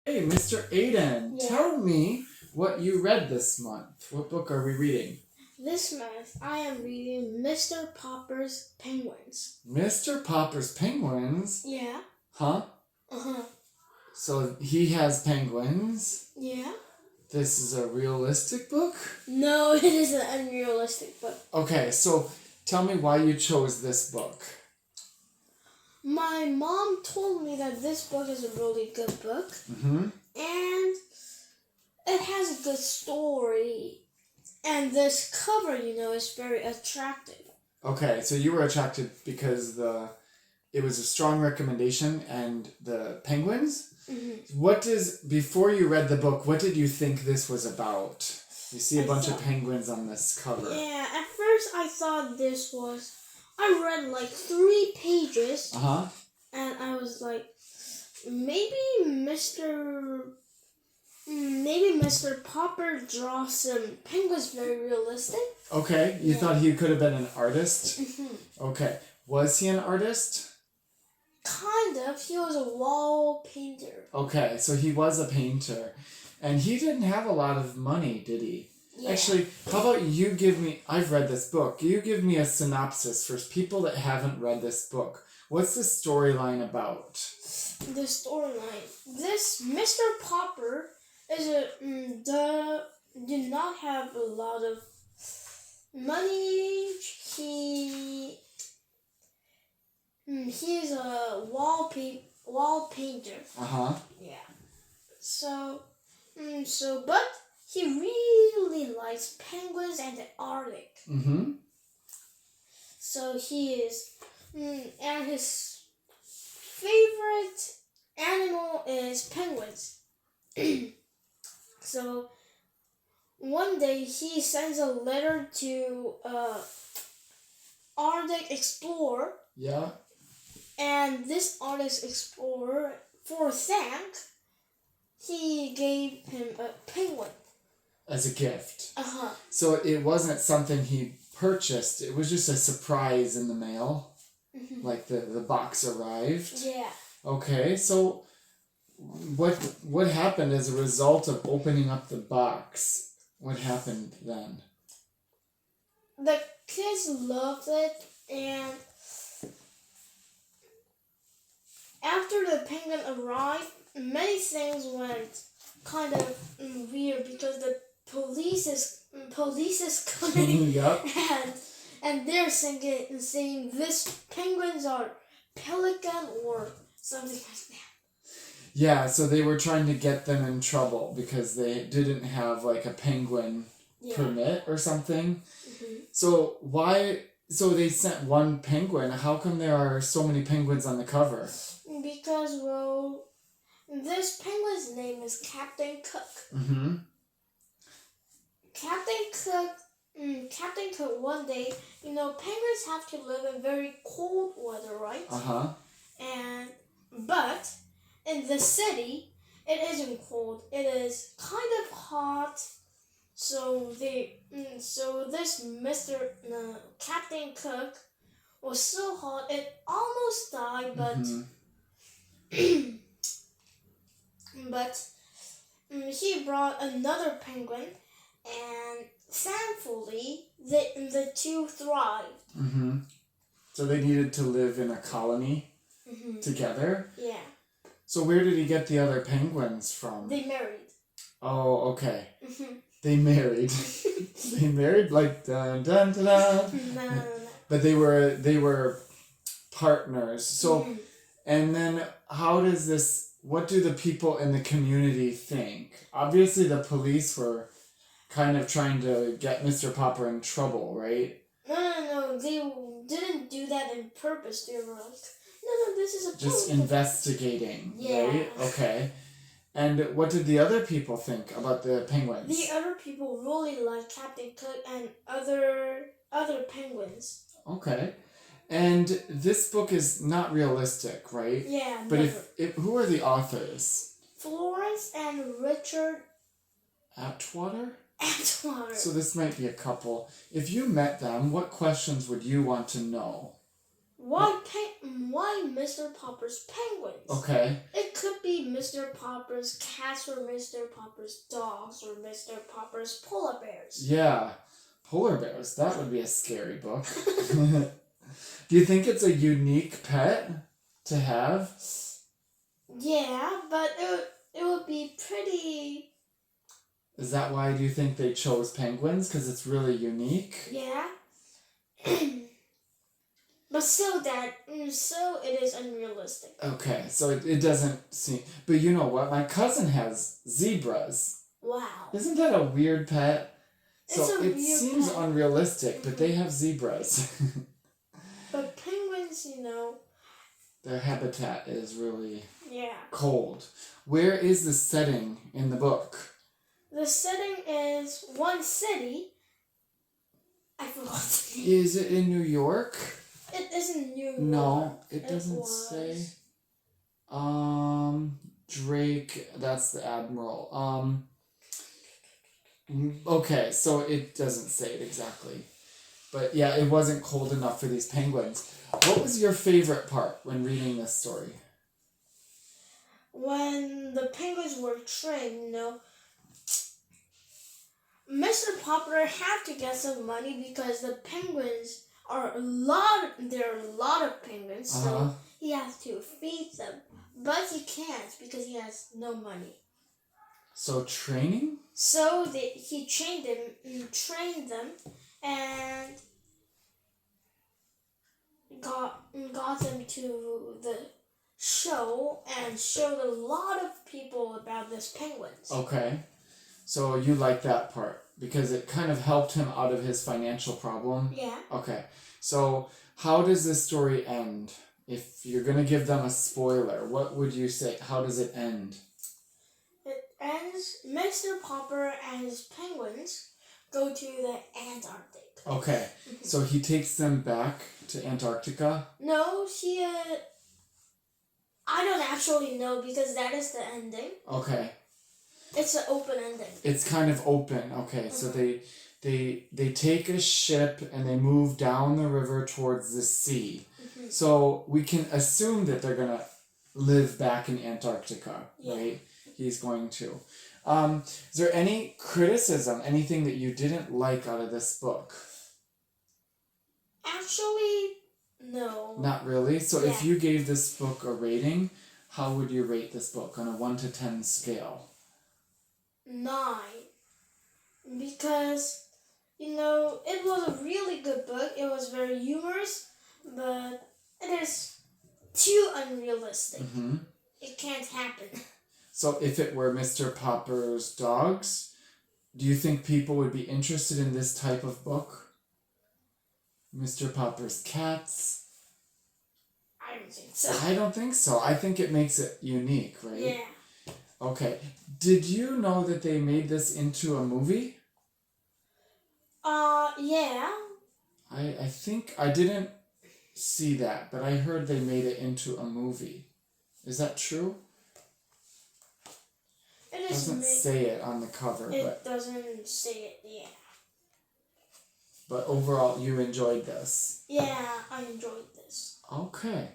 Hey, Mr. Aiden, Yeah. tell me what you read this month. What book are we reading? This month I am reading Mr. Popper's Penguins. Mr. Popper's Penguins? Yeah. Huh? Uh-huh. So he has penguins? Yeah. This is a realistic book? No, it is an unrealistic book. Okay, so tell me why you chose this book. My mom told me that this book is a really good book. Mm-hmm. And it has a good story. And this cover, is very attractive. Okay, so you were attracted because it was a strong recommendation and the penguins? Mm-hmm. Before you read the book, what did you think this was about? You see a bunch of penguins on this cover. Yeah, at first I thought I read like 3 pages. Uh-huh. And I was like, maybe Mr. Popper draws some penguins very realistic. Okay, you thought he could have been an artist? Mm-hmm. Okay, was he an artist? Kind of. He was a wall painter. Okay, so he was a painter. And he didn't have a lot of money, did he? Yeah. Actually, how about you give me, I've read this book, you give me a synopsis for people that haven't read this book. What's the storyline about? The storyline. This Mr. Popper did not have a lot of money. He's a wall painter. Uh-huh. Yeah. But he really likes penguins and the Arctic. Mm-hmm. So and his favorite animal is penguins. So one day he sends a letter to Arctic explorer. Yeah. And this Arctic explorer, for thanks, he gave him a penguin. As a gift. Uh-huh. So it wasn't something he purchased, it was just a surprise in the mail. Mm-hmm. Like the box arrived. Yeah. Okay, so what happened as a result of opening up the box? What happened then? The kids loved it, and after the penguin arrived, many things went kind of weird because the police is coming. Yep. And they're saying this penguins are pelican or something like that. Yeah, so they were trying to get them in trouble because they didn't have like a penguin permit or something. Mm-hmm. So they sent one penguin. How come there are so many penguins on the cover? Because, this penguin's name is Captain Cook. Mm-hmm. Captain Cook, one day, penguins have to live in very cold weather, right? Uh-huh. But in the city, it isn't cold. It is kind of hot. So this Captain Cook was so hot it almost died, but but he brought another penguin, and thankfully the two thrived. Mm-hmm. So they needed to live in a colony together? Yeah. So where did he get the other penguins from? They married. Oh, okay. They married. They married like dun dun dun dun. No. But they were partners. So and then what do the people in the community think? Obviously the police were kind of trying to get Mr. Popper in trouble, right? No. They didn't do that on purpose. They were like, no, this is a just investigating, yeah. Right? Okay. And what did the other people think about the penguins? The other people really like Captain Cook and other penguins. Okay. And this book is not realistic, right? Yeah. But if who are the authors? Florence and Richard Atwater? Atwater. So this might be a couple. If you met them, what questions would you want to know? why Mr. Popper's penguins? Okay. It could be Mr. Popper's cats or Mr. Popper's dogs or Mr. Popper's polar bears. Yeah. Polar bears. That would be a scary book. Do you think it's a unique pet to have? Yeah, but it would be pretty. Is that why do you think they chose penguins? Because it's really unique? Yeah. But still, so it is unrealistic. Okay, so it doesn't seem... But you know what? My cousin has zebras. Wow. Isn't that a weird pet? So It's a it weird seems pet. unrealistic, but they have zebras. But penguins, Their habitat is really yeah. cold. Where is the setting in the book? The setting is one city. I forgot the name. Is it in New York? It isn't New York. No, it It doesn't was. say. Drake, that's the admiral. Okay, so it doesn't say it exactly. But yeah, it wasn't cold enough for these penguins. What was your favorite part when reading this story? When the penguins were trained, Mr. Popper had to get some money because the penguins there are a lot of penguins, so he has to feed them. But he can't because he has no money. So training? So he trained them, and got them to the show and showed a lot of people about this penguins. Okay. So you like that part because it kind of helped him out of his financial problem? Yeah. Okay. So how does this story end? If you're going to give them a spoiler, what would you say? How does it end? It ends, Mr. Popper and his penguins go to the Antarctic. Okay. So he takes them back to Antarctica? No, I don't actually know because that is the ending. Okay. It's an open ending. It's kind of open. Okay. So they take a ship and they move down the river towards the sea. Mm-hmm. So we can assume that they're going to live back in Antarctica, right? He's going to. Is there any criticism, anything that you didn't like out of this book? Actually, no. Not really? So if you gave this book a rating, how would you rate this book on a 1 to 10 scale? 9. Because, it was a really good book. It was very humorous, but it is too unrealistic. Mm-hmm. It can't happen. So if it were Mr. Popper's dogs, do you think people would be interested in this type of book? Mr. Popper's cats? I don't think so. I don't think so. I think it makes it unique, right? Yeah. Okay. Did you know that they made this into a movie? Yeah. I think I didn't see that, but I heard they made it into a movie. Is that true? It doesn't say it on the cover, It doesn't say it, yeah. But overall, you enjoyed this. Yeah, I enjoyed this. Okay.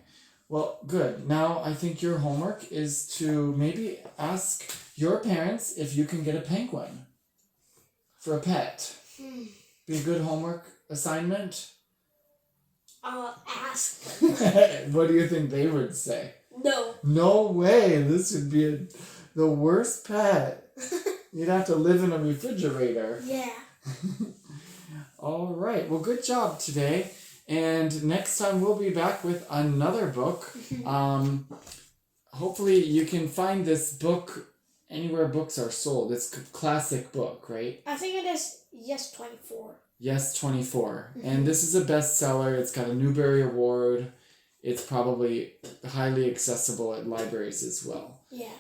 Well, good. Now I think your homework is to maybe ask your parents if you can get a penguin for a pet. Be a good homework assignment? I'll ask them. What do you think they would say? No. No way. This would be the worst pet. You'd have to live in a refrigerator. Yeah. All right. Well, good job today. And next time we'll be back with another book. Hopefully you can find this book anywhere books are sold. It's a classic book, right? I think it is Yes 24. Yes 24. And this is a bestseller. It's got a Newbery Award. It's probably highly accessible at libraries as well. Yeah.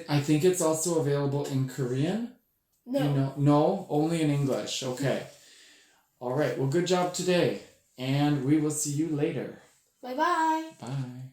I think it's also available in Korean? No. No? Only in English. Okay. All right. Well, good job today. And we will see you later. Bye-bye. Bye.